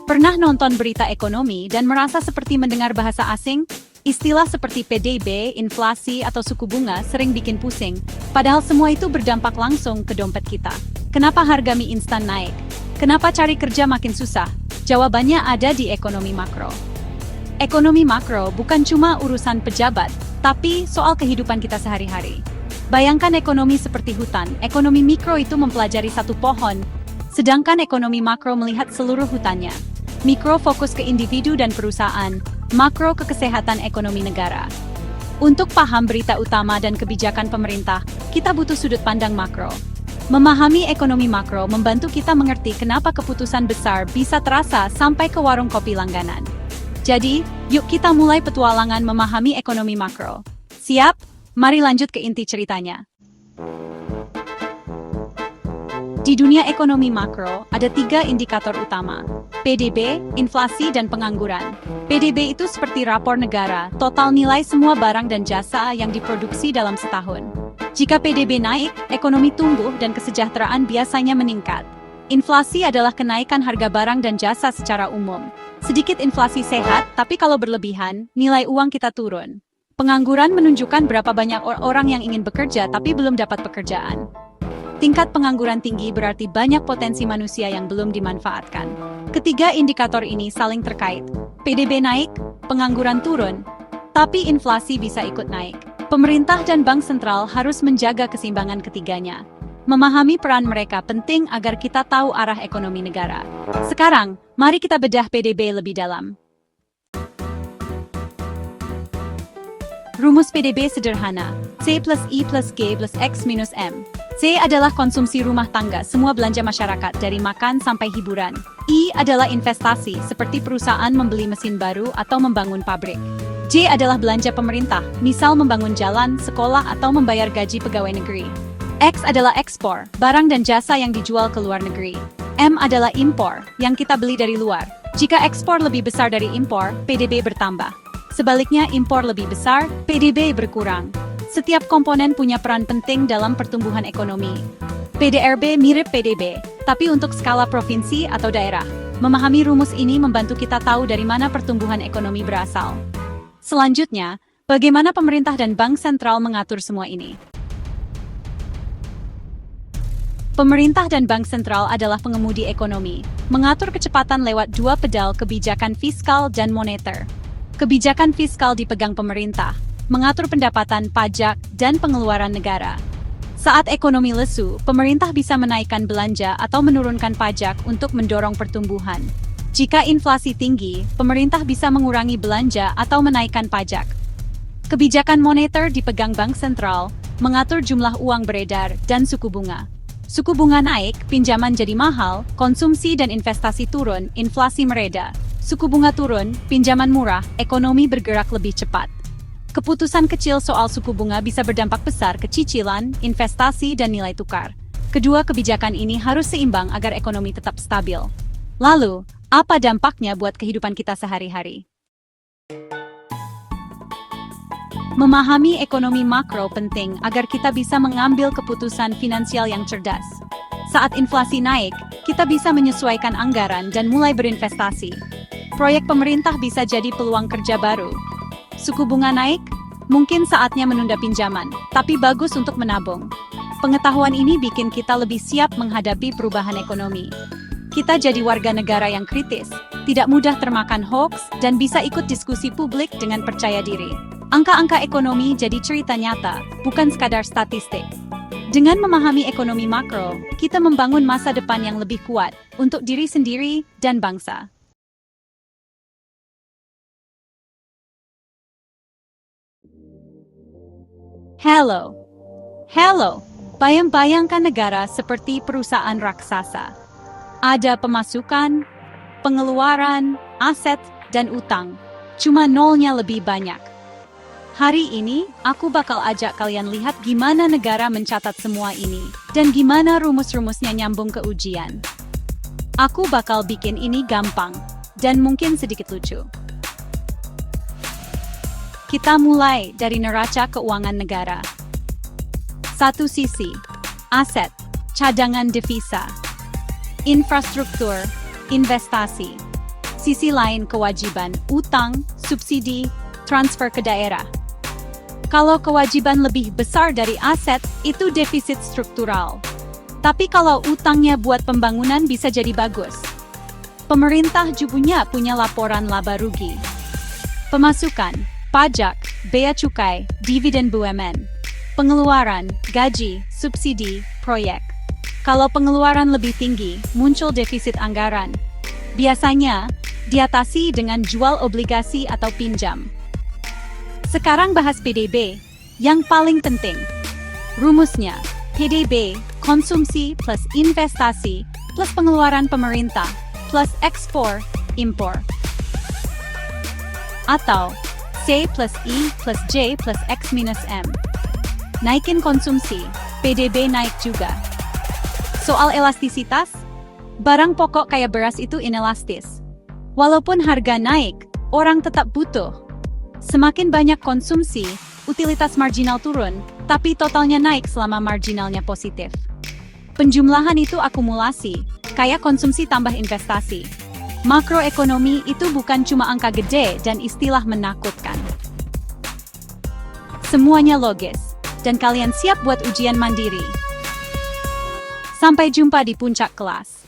Pernah nonton berita ekonomi dan merasa seperti mendengar bahasa asing? Istilah seperti PDB, inflasi, atau suku bunga sering bikin pusing, padahal semua itu berdampak langsung ke dompet kita. Kenapa harga mie instan naik? Kenapa cari kerja makin susah? Jawabannya ada di ekonomi makro. Ekonomi makro bukan cuma urusan pejabat, tapi soal kehidupan kita sehari-hari. Bayangkan ekonomi seperti hutan, ekonomi mikro itu mempelajari satu pohon, sedangkan ekonomi makro melihat seluruh hutannya. Mikro fokus ke individu dan perusahaan, makro ke kesehatan ekonomi negara. Untuk paham berita utama dan kebijakan pemerintah, kita butuh sudut pandang makro. Memahami ekonomi makro membantu kita mengerti kenapa keputusan besar bisa terasa sampai ke warung kopi langganan. Jadi, yuk kita mulai petualangan memahami ekonomi makro. Siap? Mari lanjut ke inti ceritanya. Di dunia ekonomi makro, ada 3 indikator utama. PDB, inflasi, dan pengangguran. PDB itu seperti rapor negara, total nilai semua barang dan jasa yang diproduksi dalam setahun. Jika PDB naik, ekonomi tumbuh dan kesejahteraan biasanya meningkat. Inflasi adalah kenaikan harga barang dan jasa secara umum. Sedikit inflasi sehat, tapi kalau berlebihan, nilai uang kita turun. Pengangguran menunjukkan berapa banyak orang yang ingin bekerja tapi belum dapat pekerjaan. Tingkat pengangguran tinggi berarti banyak potensi manusia yang belum dimanfaatkan. Ketiga indikator ini saling terkait. PDB naik, pengangguran turun, tapi inflasi bisa ikut naik. Pemerintah dan bank sentral harus menjaga keseimbangan ketiganya. Memahami peran mereka penting agar kita tahu arah ekonomi negara. Sekarang, mari kita bedah PDB lebih dalam. Rumus PDB sederhana, C plus I plus G plus X minus M. C adalah konsumsi rumah tangga, semua belanja masyarakat dari makan sampai hiburan. I adalah investasi, seperti perusahaan membeli mesin baru atau membangun pabrik. J adalah belanja pemerintah, misal membangun jalan, sekolah, atau membayar gaji pegawai negeri. X adalah ekspor, barang dan jasa yang dijual ke luar negeri. M adalah impor, yang kita beli dari luar. Jika ekspor lebih besar dari impor, PDB bertambah. Sebaliknya, impor lebih besar, PDB berkurang. Setiap komponen punya peran penting dalam pertumbuhan ekonomi. PDRB mirip PDB, tapi untuk skala provinsi atau daerah. Memahami rumus ini membantu kita tahu dari mana pertumbuhan ekonomi berasal. Selanjutnya, bagaimana pemerintah dan bank sentral mengatur semua ini? Pemerintah dan bank sentral adalah pengemudi ekonomi, mengatur kecepatan lewat 2 pedal kebijakan fiskal dan moneter. Kebijakan fiskal dipegang pemerintah, mengatur pendapatan, pajak, dan pengeluaran negara. Saat ekonomi lesu, pemerintah bisa menaikkan belanja atau menurunkan pajak untuk mendorong pertumbuhan. Jika inflasi tinggi, pemerintah bisa mengurangi belanja atau menaikkan pajak. Kebijakan moneter dipegang bank sentral, mengatur jumlah uang beredar dan suku bunga. Suku bunga naik, pinjaman jadi mahal, konsumsi dan investasi turun, inflasi mereda. Suku bunga turun, pinjaman murah, ekonomi bergerak lebih cepat. Keputusan kecil soal suku bunga bisa berdampak besar ke cicilan, investasi, dan nilai tukar. Kedua kebijakan ini harus seimbang agar ekonomi tetap stabil. Lalu, apa dampaknya buat kehidupan kita sehari-hari? Memahami ekonomi makro penting agar kita bisa mengambil keputusan finansial yang cerdas. Saat inflasi naik, kita bisa menyesuaikan anggaran dan mulai berinvestasi. Proyek pemerintah bisa jadi peluang kerja baru. Suku bunga naik, mungkin saatnya menunda pinjaman, tapi bagus untuk menabung. Pengetahuan ini bikin kita lebih siap menghadapi perubahan ekonomi. Kita jadi warga negara yang kritis, tidak mudah termakan hoax, dan bisa ikut diskusi publik dengan percaya diri. Angka-angka ekonomi jadi cerita nyata, bukan sekadar statistik. Dengan memahami ekonomi makro, kita membangun masa depan yang lebih kuat untuk diri sendiri dan bangsa. Hello. Bayangkan negara seperti perusahaan raksasa. Ada pemasukan, pengeluaran, aset, dan utang. Cuma nolnya lebih banyak. Hari ini, aku bakal ajak kalian lihat gimana negara mencatat semua ini, dan gimana rumus-rumusnya nyambung ke ujian. Aku bakal bikin ini gampang, dan mungkin sedikit lucu. Kita mulai dari neraca keuangan negara. Satu sisi, aset, cadangan devisa, infrastruktur, investasi. Sisi lain kewajiban, utang, subsidi, transfer ke daerah. Kalau kewajiban lebih besar dari aset, itu defisit struktural. Tapi kalau utangnya buat pembangunan bisa jadi bagus. Pemerintah juga punya laporan laba rugi. Pemasukan, pajak, bea cukai, dividen BUMN. Pengeluaran, gaji, subsidi, proyek. Kalau pengeluaran lebih tinggi, muncul defisit anggaran. Biasanya, diatasi dengan jual obligasi atau pinjam. Sekarang bahas PDB, yang paling penting. Rumusnya, PDB, konsumsi plus investasi, plus pengeluaran pemerintah, plus ekspor, impor. Atau, C plus I plus J plus X minus M. Naikin konsumsi, PDB naik juga. Soal elastisitas, barang pokok kayak beras itu inelastis. Walaupun harga naik, orang tetap butuh. Semakin banyak konsumsi, utilitas marginal turun, tapi totalnya naik selama marginalnya positif. Penjumlahan itu akumulasi, kayak konsumsi tambah investasi. Makroekonomi itu bukan cuma angka gede dan istilah menakutkan. Semuanya logis, dan kalian siap buat ujian mandiri. Sampai jumpa di puncak kelas.